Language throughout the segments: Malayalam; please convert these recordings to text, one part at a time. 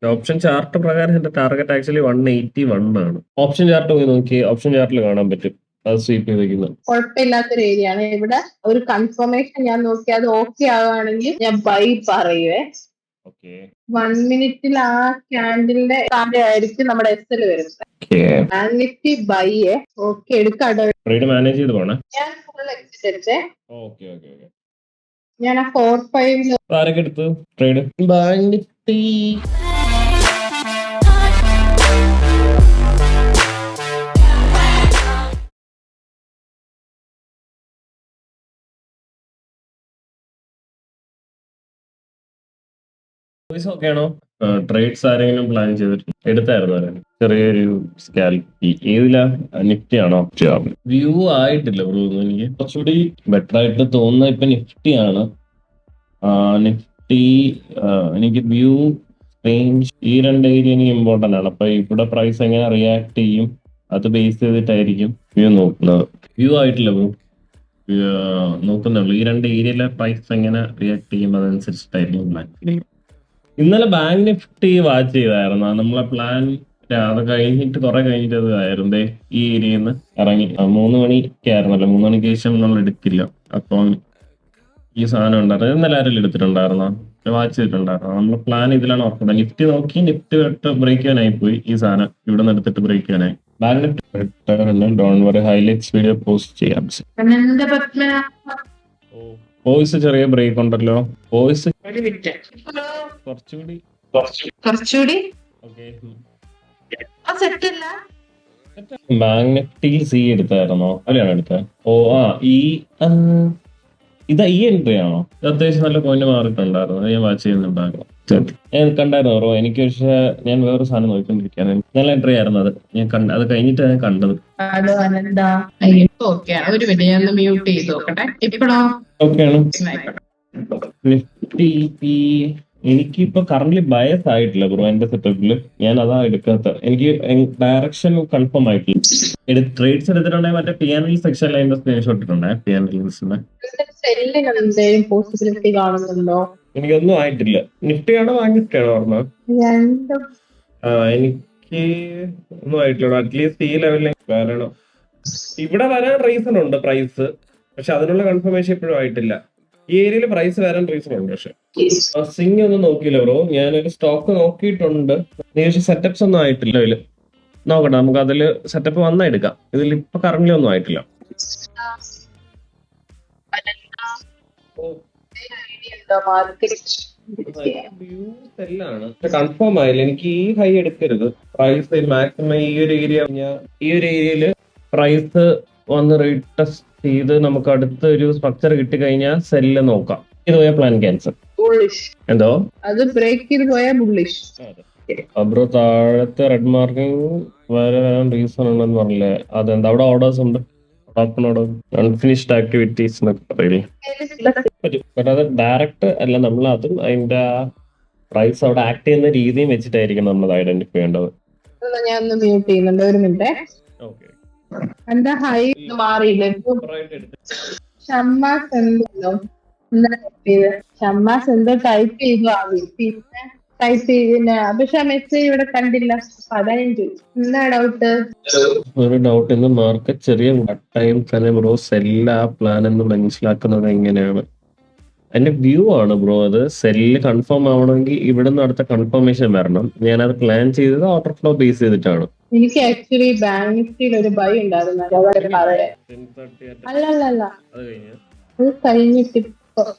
ഓപ്ഷൻ ചാർട്ട് പ്രകാരം എന്റെ ടാർഗറ്റ് ആക്ച്വലി 181 ആണ്. ഓപ്ഷൻ ചാർട്ട് പോയി നോക്കി, ഓപ്ഷൻ ചാർട്ടിൽ കാണാൻ പറ്റും അത് സ്വീപ്പ് ചെയ്തിരിക്കുന്നത്. കുഴപ്പമില്ലാത്തൊരു ഏരിയ ആണ്. ഇവിടെ ഒരു കൺഫർമേഷൻ ഞാൻ നോക്കി അത് ഓക്കെ ആവുകയാണെങ്കിൽ ഞാൻ ബൈ പറയുവേ. 1 മിനിറ്റിൽ ആ ക്യാൻഡിലിന്റെ താഴെ ആയിരിക്കും നമ്മുടെ SL വരുന്നത്. നിഫ്റ്റി ബൈ ഓക്കെ എടുക്കാട്ടോ. ട്രേഡ് മാനേജ് ചെയ്ത് പോണേ. ഞാൻ ഫുൾ എക്സിറ്റ് എടുത്തേ. ഞാൻ ആ 4-5 ആരൊക്കെ എടുത്തു ട്രേഡ്? ബാങ്ക് നിഫ്റ്റി ഓക്കെ ആണോ? ട്രേഡ്സ് ആരെങ്കിലും പ്ലാൻ ചെയ്തിട്ട് എടുത്തായിരുന്നു? ചെറിയൊരു സ്കാൽപി ഏതിലാ? നിഫ്റ്റി ആണോ? വ്യൂ ആയിട്ടില്ല ബ്രോ. എനിക്ക് കുറച്ചുകൂടി ബെറ്റർ ആയിട്ട് തോന്നുന്നത് ഇപ്പൊ നിഫ്റ്റി ആണ്. നിഫ്റ്റി എനിക്ക് വ്യൂ റേഞ്ച് ഈ രണ്ട് ഏരിയ എനിക്ക് ഇമ്പോർട്ടന്റ് ആണ്. അപ്പൊ ഇവിടെ പ്രൈസ് എങ്ങനെ റിയാക്ട് ചെയ്യും അത് ബേസ് ചെയ്തിട്ടായിരിക്കും വ്യൂ നോക്കുന്നത്. വ്യൂ ആയിട്ടില്ല ബ്രോ, നോക്കുന്നുള്ളൂ. ഈ രണ്ട് ഏരിയയിലെ പ്രൈസ് എങ്ങനെ റിയാക്ട് ചെയ്യും അതനുസരിച്ചിട്ടായിരിക്കും പ്ലാൻ. ഇന്നലെ ബാങ്ക് നിഫ്റ്റി വാച്ച് ചെയ്തായിരുന്നു നമ്മളെ പ്ലാൻ. അത് കഴിഞ്ഞിട്ട് കുറെ കഴിഞ്ഞിട്ട് അത് ആയിരുന്നു ഈ ഏരിയയിൽ നിന്ന് ഇറങ്ങി. 3 മണിക്ക് ആയിരുന്നല്ലോ, 3 മണിക്ക് ശേഷം നമ്മൾ എടുക്കില്ല. അപ്പം ഈ സാധനം ഉണ്ടായിരുന്നു. ഇന്നലെ ആരെങ്കിലും എടുത്തിട്ടുണ്ടായിരുന്നോ? വാച്ച് ചെയ്തിട്ടുണ്ടായിരുന്നു. നമ്മൾ പ്ലാൻ ഇതിലാണ് ഓർക്കുന്നത്. നിഫ്റ്റി നോക്കി നിഫ്റ്റി വിട്ട് ബ്രേക്ക് ചെയ്യാനായി പോയി. ഈ സാധനം ഇവിടെ നിന്ന് എടുത്തിട്ട് ബ്രേക്ക് ചെയ്യാനായി. Bank Nifty don't worry, highlights video post ചെയ്യാം. വോയിസ് ചെറിയ ബ്രേക്ക് ഉണ്ടല്ലോ. വോയിസ് കുറച്ചുകൂടി ബാങ്ക് നിഫ്റ്റി സി എടുത്തായിരുന്നോ? അവിടെയാണ് എടുത്തത്. ഈ എൻട്രി ആണോ? ഇത് അത്യാവശ്യം നല്ല പോയിന്റ് മാറിയിട്ടുണ്ടായിരുന്നു. ഞാൻ വാച്ച് ചെയ്യുന്നുണ്ടായിരുന്നു. ഞാൻ കണ്ടായിരുന്നു ബ്രോ. എനിക്ക് പക്ഷേ ഞാൻ വേറൊരു സാധനം നോക്കിക്കൊണ്ടിരിക്കുകയാണ്. നല്ല എൻട്രി ആയിരുന്നു അത്. ഞാൻ അത് കഴിഞ്ഞിട്ട് ഞാൻ കണ്ടത്. നിഫ്റ്റി എനിക്കിപ്പോ കറന്റ് ബയസ് ആയിട്ടില്ല ബ്രോ. എന്റെ സെറ്റപ്പില് ഞാൻ അതാ എടുക്കാത്ത. എനിക്ക് ഡയറക്ഷൻ കൺഫേം ആയിട്ടില്ല. ട്രേഡ്സ് എടുത്തിട്ടുണ്ടെങ്കിൽ മറ്റേ PNL സെക്ഷനിൽ അതിന്റെ സ്ക്രീൻഷോട്ട് ഇട്ടുണ്ടേ. എനിക്കൊന്നും ആയിട്ടില്ല. നിഫ്റ്റിയാണോ ബാങ്ക് നിഫ്റ്റിയാണോ പറഞ്ഞത്? എനിക്ക് ഒന്നും ആയിട്ടില്ല. അറ്റ്ലീസ്റ്റ് ഈ ലെവലിൽ വരണം. ഇവിടെ വരാൻ റീസൺ ഉണ്ട് പ്രൈസ്, പക്ഷെ അതിനുള്ള കൺഫർമേഷൻ ഇപ്പോഴും ആയിട്ടില്ല. ഈ ഏരിയയിൽ പ്രൈസ് വരാൻ റീസൺ ഉണ്ട്. പക്ഷെ സിംഗ് ഒന്നും നോക്കിയില്ല ബ്രോ. ഞാനൊരു സ്റ്റോക്ക് നോക്കിയിട്ടുണ്ട്. സെറ്റപ്സ് ഒന്നും ആയിട്ടില്ല. ഇതില് നോക്കട്ടെ, നമുക്ക് അതില് സെറ്റപ്പ് വന്നാ എടുക്കാം. ഇതിൽ ഇപ്പൊ കറന്റ് ഒന്നും ആയിട്ടില്ല. കൺഫേം ആയില്ല. എനിക്ക് ഈ ഹൈ എടുക്കരുത്. പ്രൈസ് മാക്സിമം ഈ ഒരു ഏരിയയില് പ്രൈസ് വന്ന് റീടെസ്റ്റ് ചെയ്ത് നമുക്ക് അടുത്ത ഒരു സ്ട്രക്ചർ കിട്ടിക്കഴിഞ്ഞാൽ സെല്ല് നോക്കാം. ഇത് പോയ പ്ലാൻ ക്യാൻസൽ. എന്തോ അത് ബ്രേക്ക് ചെയ്ത് പോയാൽ ബുള്ളിഷ്. ബ്രോ താഴത്തെ റെഡ് മാർക്കിംഗ് വരാൻ റീസൺ ഉണ്ടെന്ന് പറഞ്ഞില്ലേ? അതെന്താ? അവിടെ ഓർഡേഴ്സ് ഉണ്ട്. അൺഫിനിഷ്ഡ് ആക്ടിവിറ്റീസ് എന്നൊക്കെ പറയില്ലേ? ബട്ട് അത് ഡയറക്റ്റ് അല്ല. നമ്മൾ അതും അതിന്റെ പ്രൈസ് അവിടെ ആക്ട് ചെയ്യുന്ന രീതിയും വെച്ചിട്ടായിരിക്കും നമ്മൾ ഐഡന്റിഫൈ ചെയ്യേണ്ടത്. ഞാൻ ഒന്ന് മ്യൂട്ട് ചെയ്യുന്നുണ്ട്, ഒരു മിനിറ്റ്. എന്റെ ഹൈ മാറിയില്ല. ഷമ്മാസ് എന്തോ ടൈപ്പ് ചെയ്തു ആദ്യം, പിന്നെ ടൈപ്പ് ചെയ്തില്ല. പക്ഷെ മെസ്സേജ് ഇവിടെ കണ്ടില്ല. അതാ ഞാൻ ചോദിച്ചു, എന്താ ഡൗട്ട്? ഒരു ഡൗട്ട്. ഇന്ന് മാർക്കറ്റ് ചെറിയ ടൈം തന്നെ ബ്രോ സെല്ല പ്ലാൻ എന്ന് മനസ്സിലാക്കുന്നത് എങ്ങനെയാണ്? അതിന്റെ വ്യൂ ആണ് ബ്രോ. അത് സെല്ല് കൺഫേം ആവണമെങ്കിൽ ഇവിടെ നിന്ന് അടുത്ത കൺഫർമേഷൻ വരണം. ഞാനത് പ്ലാൻ ചെയ്തത് ഓർഡർ ഫ്ലോ ബേസ് ചെയ്തിട്ടാണ്. എനിക്ക് ആക്ച്വലി ബാങ്ക് നിഫ്റ്റിയിൽ ഒരു ബൈ ഉണ്ടായിരുന്നു. അല്ലല്ല, അത് കഴിഞ്ഞിട്ട്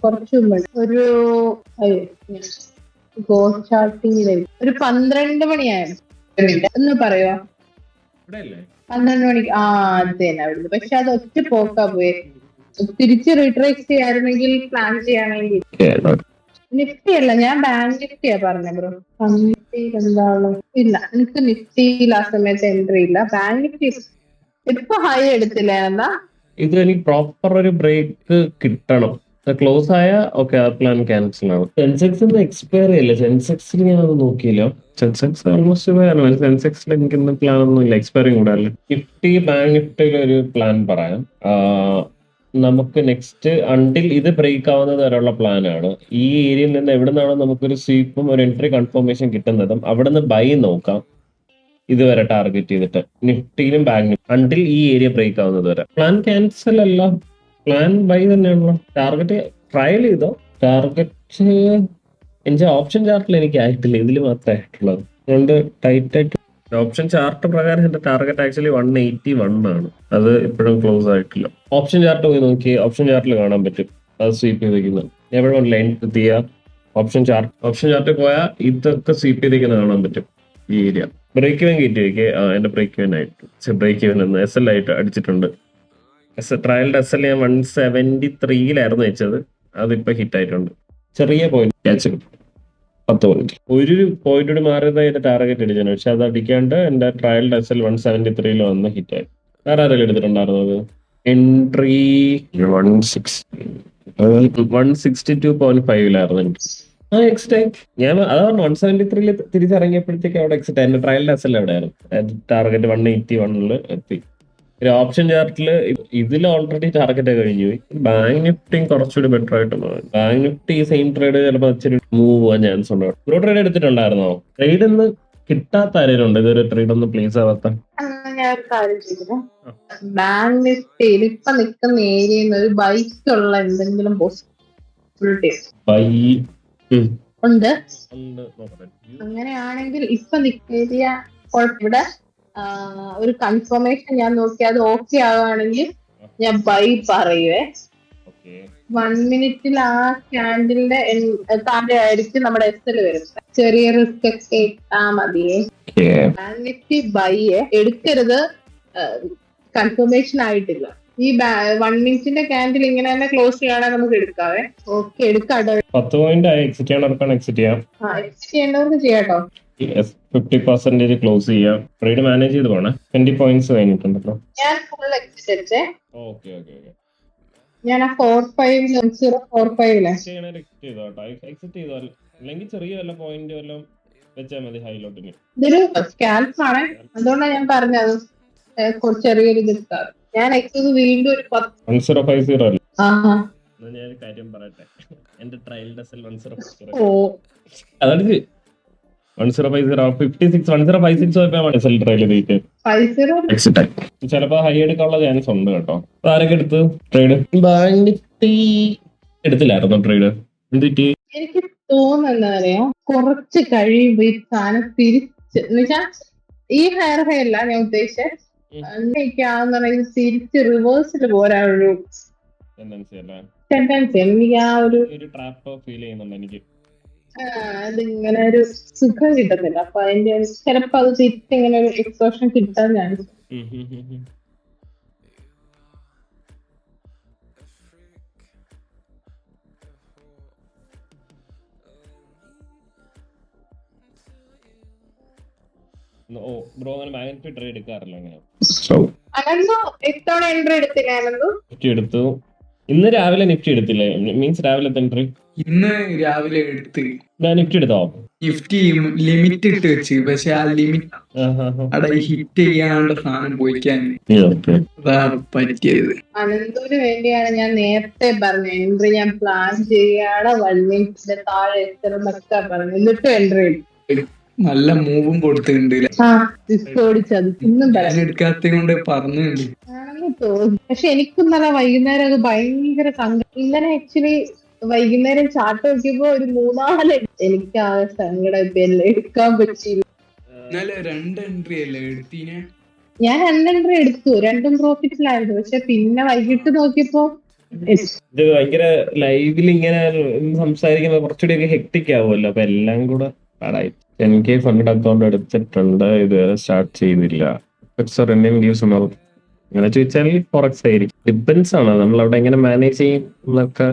കുറച്ചു ഒരു ഗോൾഡ് ചാർട്ടിങ്ങിൽ ഒരു 12 മണിയായിരുന്നു. ഒന്ന് പറയുക. 12 മണിക്ക് അത് തന്നെ അവിടുന്ന്. പക്ഷെ അത് ഒറ്റ പോക്കാ പോയി. തിരിച്ച് റിട്രേസ് ചെയ്യായിരുന്നെങ്കിൽ പ്ലാൻ ചെയ്യാണെങ്കിൽ. നിഫ്റ്റി അല്ല, ഞാൻ ബാങ്ക് നിഫ്റ്റിയാ പറഞ്ഞ ബ്രോ. എന്താണ്? ഇല്ല, എനിക്ക് നിഫ്റ്റിയിൽ ആ സമയത്ത് എൻട്രി ഇല്ല. ബാങ്ക് നിഫ്റ്റി ഇപ്പൊ ഹൈ എടുത്തില്ല. എന്നാ ഇത് എനിക്ക് പ്രോപ്പർ ഒരു ബ്രേക്ക് കിട്ടണം. ക്ലോസ് ആയ ഓക്കെ, ആ പ്ലാൻ ക്യാൻസൽ ആണ്. സെൻസെക്സിന്റെ എക്സ്പയറി അല്ലേ? സെൻസെക്സിൽ ഞാനത് നോക്കിയില്ല. സെൻസെക്സ് ഓൾമോസ്റ്റ് സെൻസെക്സിൽ എനിക്ക് പ്ലാൻ ഒന്നും ഇല്ല. എക്സ്പയറിങ് കൂടെ അല്ല. നിഫ്റ്റി ബാങ്ക് നിഫ്റ്റിയിൽ ഒരു പ്ലാൻ പറയാം. നമുക്ക് നെക്സ്റ്റ് അണ്ടിൽ ഇത് ബ്രേക്ക് ആവുന്നത് വരെയുള്ള പ്ലാനാണ്. ഈ ഏരിയയിൽ നിന്ന് എവിടെ നിന്നാണോ നമുക്കൊരു സ്വീപ്പും ഒരു എൻട്രി കൺഫർമേഷൻ കിട്ടുന്നതും അവിടെ നിന്ന് ബൈ നോക്കാം. ഇതുവരെ ടാർഗറ്റ് ചെയ്തിട്ട് നിഫ്റ്റിയിലും ബാങ്കിലും അണ്ടിൽ ഈ ഏരിയ ബ്രേക്ക് ആവുന്നത് വരെ. പ്ലാൻ ക്യാൻസൽ അല്ല, പ്ലാൻ ബൈ തന്നെയാണല്ലോ. ടാർഗറ്റ് ട്രയൽ ചെയ്തോ. ടാർഗറ്റ് എന്റെ ഓപ്ഷൻ ചാർട്ടിൽ എനിക്ക് ആയിട്ടില്ല, ഇതിൽ മാത്രമേ ആയിട്ടുള്ളത്. അതുകൊണ്ട് ടൈറ്റ് ആയിട്ട് ഓപ്ഷൻ ചാർട്ട് പ്രകാരം എന്റെ ടാർഗറ്റ് ആക്ച്വലി 181 ആണ്. അത് ഇപ്പോഴും ക്ലോസ് ആയിട്ടില്ല. ഓപ്ഷൻ ചാർട്ട് പോയി നോക്കി, ഓപ്ഷൻ ചാർട്ടിൽ കാണാൻ പറ്റും അത് സ്വീപ്പ് ചെയ്തിരിക്കുന്നത്. എവിടെ ലൈൻ ചെയ്യാം ഓപ്ഷൻ ചാർട്ടിൽ പോയാൽ ഇതൊക്കെ സ്വീപ്പ് ചെയ്തിരിക്കുന്നത് കാണാൻ പറ്റും. ഈ ഏരിയ ബ്രേക്ക് ഇവൻ കയറ്റി വയ്ക്കേ. എന്റെ ബ്രേക്ക് ഇവൻ ആയിട്ട് ബ്രേക്ക് ഇവൻ എന്ന് എസ് എൽ ആയിട്ട് അടിച്ചിട്ടുണ്ട്. ട്രയലിന്റെ എസ് എൽ ഞാൻ 173 വെച്ചത്, അതിപ്പോ ഹിറ്റ് ആയിട്ടുണ്ട്. ചെറിയ പോയിന്റ് ക്യാച്ച് കിട്ടും, 10 പോയിന്റ്. ഒരു പോയിന്റ് കൂടി മാറിയതായിട്ട് ടാർഗറ്റ് അടിച്ചാണ്, പക്ഷെ അത് അടിക്കാണ്ട് എന്റെ ട്രയലിന്റെ എസ് എൽ 173 വന്ന് ഹിറ്റ് ആയി. വേറെ ആരെങ്കിലും എടുത്തിട്ടുണ്ടായിരുന്നത് എൻട്രി 162.5 എനിക്ക്. എക്സിറ്റ് ഞാൻ അതാണ് 173 തിരിച്ചിറങ്ങിയപ്പോഴത്തേക്ക് അവിടെ എക്സിറ്റ്. എന്റെ ട്രയലിന്റെ എസ് എൽ എവിടെ ആയിരുന്നു, ടാർഗറ്റ് 181 എത്തി. ഒരു ഓപ്ഷൻ ചാർട്ടില് ഇതിൽ ഓൾറെഡി ടാർഗറ്റ് കഴിഞ്ഞു പോയി. ബാങ്ക് നിഫ്റ്റി കുറച്ചുകൂടി ബെറ്റർ ആയിട്ട് മാറും. ബാങ്ക് നിഫ്റ്റി സെയിം ട്രേഡ് ചിലപ്പോൾ ഇച്ചിരി മൂവ് പോകാൻ ചാൻസ് ഉണ്ട്. Bro trade എടുത്തിട്ടുണ്ടായിരുന്നോ? ട്രേഡ് ഒന്ന് കിട്ടാത്ത ആരെയുണ്ട് ഇതൊരു ട്രേഡ് ഒന്ന് പ്ലീസ് ആവാത്ത? ഞാൻ ഒരു കാര്യം ചെയ്തു, ബാങ്ക് നിഫ്റ്റിയിൽ ഇപ്പൊ നിൽക്കുന്ന ഏരിയയിൽ ഒരു ബൈക്കുള്ള എന്തെങ്കിലും പോസിബിലിറ്റി ഉണ്ട്. അങ്ങനെയാണെങ്കിൽ ഇപ്പൊ നിൽക്കേരിയ ഇവിടെ ഒരു കൺഫർമേഷൻ ഞാൻ നോക്കി അത് ഓക്കെ ആവുകയാണെങ്കിൽ ഞാൻ ബൈ പറയുവേ. 1 മിനിറ്റിൽ ആ ക്യാൻഡിലിന്റെ താഴെ ആയിരിക്കും നമ്മുടെ എസ് എൽ വരുന്നത്. ചെറിയ റിസ്ക് ഒക്കെ ഇട്ടാ മതിയേ. ബാങ്ക് നിഫ്റ്റി ബൈ എടുക്കരുത്, കൺഫർമേഷൻ ആയിട്ടില്ല. ഈ 1 മിനിറ്റിന്റെ ക്യാൻഡിൽ ഇങ്ങനെ തന്നെ ക്ലോസ് ചെയ്യാണെങ്കിൽ നമുക്ക് എടുക്കാവേ. ഓക്കെ എടുക്കാം. 10 പോയിന്റ് എക്സിറ്റ് ചെയ്യണവർക്ക് എക്സിറ്റ് ചെയ്യാം. എക്സിറ്റ് ചെയ്യേണ്ടവർക്ക് ചെയ്യാട്ടോ. 50% ക്ലോസ് ചെയ്യാം. ട്രേഡ് മാനേജ് ചെയ്ത് പോണേ. 20 പോയിന്റ്സ് കഴിഞ്ഞിട്ടുണ്ടല്ലോ. ഞാൻ ഫുൾ എക്സിറ്റ് അടിച്ചേ. ഓക്കെ ഞാൻ ആ 45 എക്സിറ്റ് ചെയ്തോ, അല്ലെങ്കിൽ ചെറിയ വല്ല പോയിന്റ് വല്ലതും വെച്ചാൽ മതി ഹൈലോട്ടിന്. ഇതൊരു സ്കാൽപ്പ് ആണ്, അതുകൊണ്ടാണ് ഞാൻ പറഞ്ഞത് ചെറിയൊരു ഇത്. ഞാൻ എക്സിറ്റ് വീണ്ടും ഒരു 1050 അല്ലേ? ഞാൻ കാര്യം പറയട്ടെ, എന്റെ ട്രയൽ ഡസൽ 1050 അതാണ് 1050 ട്രയൽ ചെയ്തിട്ട് ചിലപ്പോ ഹൈ എടുക്കാനുള്ള ചാൻസ് ഉണ്ട് കേട്ടോ. ആരൊക്കെ എടുത്ത് ട്രേഡ്? ബാങ്ക് നിഫ്റ്റി എടുത്തില്ലായിരുന്നു ട്രേഡ്. എന്തിട്ട് എനിക്ക് തോന്നുന്നറിയോ, കുറച്ച് കഴിയുമ്പോ ഈ സാധനം തിരിച്ച് എന്നുവെച്ചാ ഈ ഹെയർ അല്ല ഞാൻ ഉദ്ദേശിച്ചത്, തിരിച്ച് റിവേഴ്സിൽ പോരാനൊരു ടെൻഡൻസി എനിക്ക്. ആ ഒരു ട്രാപ്പ് ഫീൽ ചെയ്യുന്നുണ്ട് എനിക്ക്. അതിങ്ങനെ ഒരു സുഖം കിട്ടുന്നില്ല. അപ്പൊ അതിന്റെ ചിലപ്പോ അത് തിരിച്ചിങ്ങനെ ഒരു എക്സ്പ്രഷൻ കിട്ടാൻ ചാൻസ്. ബ്രോ അങ്ങനെ മാഗ്നറ്റിക് ട്രേഡ് എടുക്കാറില്ല അങ്ങനെ. എത്തവണ എൻട്രി എടുത്തില്ല. നിഫ്റ്റി എടുത്തു. ഇന്ന് രാവിലെ നിഫ്റ്റി എടുത്തില്ലേ? മീൻസ് രാവിലെ എൻട്രി ഇന്ന് രാവിലെ എടുത്ത്. നിഫ്റ്റി എടുത്തോ? നിഫ്റ്റി ലിമിറ്റ് ഇട്ട് വെച്ച്, പക്ഷെ ആ ലിമിറ്റ് അവിടെ ഹിറ്റ് ചെയ്യാനുള്ള സാധനം പോയിക്കാൻ പറ്റിയത്. അനന്തൂര് വേണ്ടിയാണ് ഞാൻ നേരത്തെ പറഞ്ഞത് എൻട്രി ഞാൻ പ്ലാൻ ചെയ്യാണ്. 1 മിനിറ്റിന്റെ താഴെ എത്തണമെന്നൊക്കെ പറഞ്ഞു, എന്നിട്ടും എൻട്രി നല്ല മൂവും കൊടുത്തിട്ടുണ്ട്. എടുക്കാത്ത കൊണ്ട് പറഞ്ഞുണ്ട്. പക്ഷെ എനിക്കും നല്ല വൈകുന്നേരം അത് ഭയങ്കര സങ്കടം. ഇന്നലെ ആക്ച്വലി വൈകുന്നേരം ചാർട്ട് നോക്കിയപ്പോ ഒരു 3-4 എനിക്ക് ആ സങ്കടം ഇപ്പൊ എല്ലാം എടുക്കാൻ പറ്റിയില്ല. 2 എൻട്രി അല്ലേ എടുത്തീനെ? ഞാൻ 2 എൻട്രി എടുത്തു, 2ഉം പ്രോഫിറ്റിലായിരുന്നു. പക്ഷെ പിന്നെ വൈകിട്ട് നോക്കിയപ്പോ ഇത് ഭയങ്കര ലൈവിൽ ഇങ്ങനെ സംസാരിക്കുമ്പോ കുറച്ചുകൂടി ഹെക്ടിക് ആവുമല്ലോ. അപ്പൊ എല്ലാം കൂടെ പാടായി. 10K ഫണ്ട് അക്കൗണ്ട് എടുത്തിട്ടുണ്ട്, ഇതുവരെ സ്റ്റാർട്ട് ചെയ്തില്ല. അങ്ങനെ ചോദിച്ചാൽ ഫോറക്സ് ആയിരിക്കും. ഡിപ്പെൻസ് ആണ് നമ്മൾ അവിടെ എങ്ങനെ മാനേജ് ചെയ്യും എന്നൊക്കെ.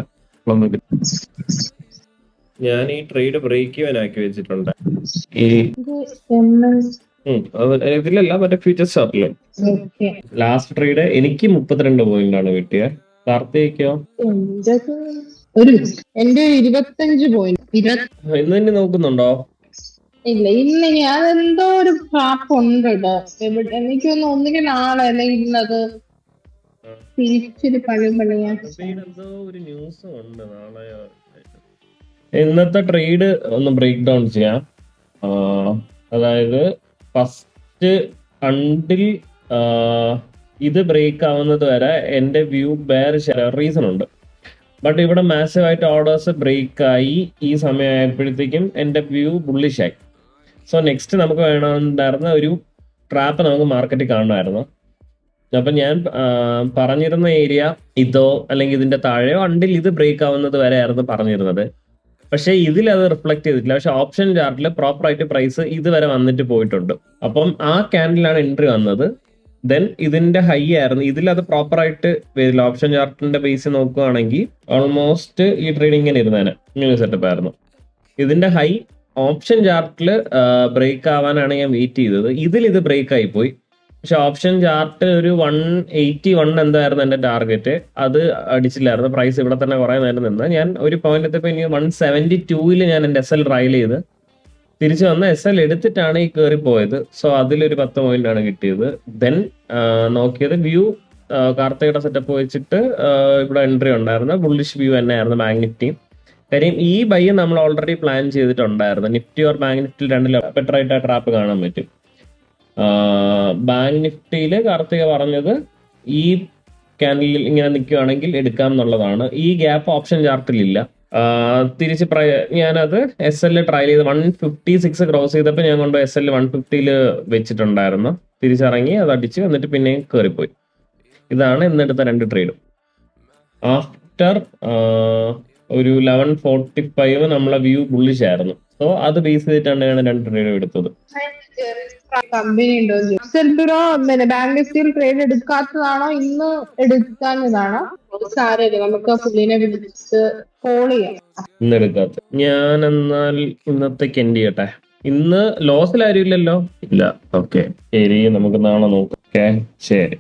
ഞാൻ ഈ ട്രേഡ് ബ്രേക്ക് ആക്കി വെച്ചിട്ടുണ്ട്. ഈ ഇതിലല്ല, മറ്റേ ഫ്യൂച്ചർ സ്റ്റാർട്ടില് ലാസ്റ്റ് ട്രേഡ് എനിക്ക് 32 പോയിന്റ് ആണ് കിട്ടിയത്. കാർത്തികോ? എന്റെ 25 പോയിന്റ്. ഇന്ന് തന്നെ നോക്കുന്നുണ്ടോ? ഇല്ല, ഇന്ന് അതെന്തോ ഒരു ട്രാപ്പ് ഉണ്ട് കേട്ടോ. എനിക്കൊന്ന് ഒന്നുകിൽ നാളെ അല്ലെങ്കിൽ ഇന്നത് തിരിച്ചൊരു പണിയാ. എന്തോ ഒരു ന്യൂസ് ഉണ്ട് നാളെ. ഇന്നത്തെ ട്രേഡ് ഒന്ന് ബ്രേക്ക് ഡൗൺ ചെയ്യാം. അതായത് ഫസ്റ്റ് അണ്ടിൽ ഇത് ബ്രേക്ക് ആവുന്നത് വരെ എൻ്റെ വ്യൂ റീസൺ ഉണ്ട്. ബട്ട് ഇവിടെ മാസീവായിട്ട് ഓർഡേഴ്സ് ബ്രേക്ക് ആയി ഈ സമയമായപ്പോഴത്തേക്കും എൻ്റെ വ്യൂ ബുള്ളിഷായി. സോ നെക്സ്റ്റ് നമുക്ക് വേണമെന്നുണ്ടായിരുന്ന ഒരു ട്രാപ്പ് നമുക്ക് മാർക്കറ്റിൽ കാണണമായിരുന്നു. അപ്പം ഞാൻ പറഞ്ഞിരുന്ന ഏരിയ ഇതോ അല്ലെങ്കിൽ ഇതിന്റെ താഴെയോ അണ്ടിൽ ഇത് ബ്രേക്ക് ആവുന്നത് വരെ ആയിരുന്നു പറഞ്ഞിരുന്നത്. പക്ഷെ ഇതിൽ അത് റിഫ്ലക്ട് ചെയ്തിട്ടില്ല. പക്ഷെ ഓപ്ഷൻ ചാർട്ടിൽ പ്രോപ്പറായിട്ട് പ്രൈസ് ഇതുവരെ വന്നിട്ട് പോയിട്ടുണ്ട്. അപ്പം ആ ക്യാൻഡിലാണ് എൻട്രി വന്നത്. ദെൻ ഇതിന്റെ ഹൈ ആയിരുന്നു. ഇതിൽ അത് പ്രോപ്പറായിട്ട് വരില്ല. ഓപ്ഷൻ ചാർട്ടിന്റെ ബേസ് നോക്കുകയാണെങ്കിൽ ഓൾമോസ്റ്റ് ഈ ട്രേഡിംഗ് ഇങ്ങനെ ഇരുന്നേനെ, ഇങ്ങനെ സെറ്റപ്പ് ആയിരുന്നു. ഇതിന്റെ ഹൈ ഓപ്ഷൻ ചാർട്ടിൽ ബ്രേക്ക് ആവാനാണ് ഞാൻ വെയിറ്റ് ചെയ്തത്. ഇതിൽ ഇത് ബ്രേക്ക് ആയി പോയി. പക്ഷെ ഓപ്ഷൻ ചാർട്ട് ഒരു 181 എന്തായിരുന്നു എൻ്റെ ടാർഗറ്റ്, അത് അടിച്ചില്ലായിരുന്നു. പ്രൈസ് ഇവിടെ തന്നെ കുറേ നേരം നിന്ന് ഞാൻ ഒരു പോയിന്റ് എത്തിയപ്പോൾ എനിക്ക് 172 ഞാൻ എൻ്റെ SL ട്രയൽ ചെയ്ത് തിരിച്ചു വന്ന് SL എടുത്തിട്ടാണ് ഈ കയറി പോയത്. സോ അതിലൊരു 10 പോയിന്റ് ആണ് കിട്ടിയത്. ദെൻ നോക്കിയത് വ്യൂ കാർത്തികയുടെ സെറ്റപ്പ് വെച്ചിട്ട് ഇവിടെ എൻട്രി ഉണ്ടായിരുന്നു. ബുള്ളിഷ് വ്യൂ തന്നെയായിരുന്നു ബാങ്ക് നിഫ്റ്റി. കാര്യം ഈ ബൈ നമ്മൾ ഓൾറെഡി പ്ലാൻ ചെയ്തിട്ടുണ്ടായിരുന്നു. നിഫ്റ്റി ഓർ ബാങ്ക് നിഫ്റ്റി രണ്ടിലും ബെറ്റർ ആയിട്ട് ആ ട്രാപ്പ് കാണാൻ പറ്റും. ബാങ്ക് നിഫ്റ്റിയിൽ കാർത്തിക പറഞ്ഞത് ഈ ക്യാൻഡിൽ ഇങ്ങനെ നിൽക്കുകയാണെങ്കിൽ എടുക്കാം എന്നുള്ളതാണ്. ഈ ഗ്യാപ്പ് ഓപ്ഷൻ ചാർട്ടിലില്ല. തിരിച്ച് ഞാനത് SL ട്രയൽ ചെയ്ത് 156 ക്രോസ് ചെയ്തപ്പോൾ ഞാൻ കൊണ്ട് SL 150 വെച്ചിട്ടുണ്ടായിരുന്നു. തിരിച്ചിറങ്ങി അത് അടിച്ച് എന്നിട്ട് പിന്നെയും കയറിപ്പോയി. ഇതാണ് ഇന്നെടുത്ത 2 ട്രേഡും. ആഫ്റ്റർ ഒരു 11:45 നമ്മളെ വ്യൂ ബുള്ളിഷ് ആയിരുന്നു. സോ അത് ബേസ് ചെയ്തിട്ടാണ് ഞാൻ 2 ട്രേഡും എടുത്തത്. കമ്പനി ഉണ്ടോ ബാങ്ക് നിഫ്റ്റിയിൽ ട്രേഡ് എടുക്കാത്തതാണോ ഇന്ന് എടുക്കാഞ്ഞതാണോ? സാരമില്ല, നമുക്ക് പുള്ളിനെ വിളിച്ച് കോൾ ചെയ്യാം. ഇന്ന് എടുക്കാത്ത ഞാൻ എന്നാൽ ഇന്നത്തേക്ക് എൻഡ് ചെയ്യട്ടെ. ഇന്ന് ലോസിൽ ആരും ഇല്ലല്ലോ? ഇല്ല. ഓക്കെ, ശരി, നമുക്ക് നാളെ നോക്കാം. ഓക്കെ, ശരി.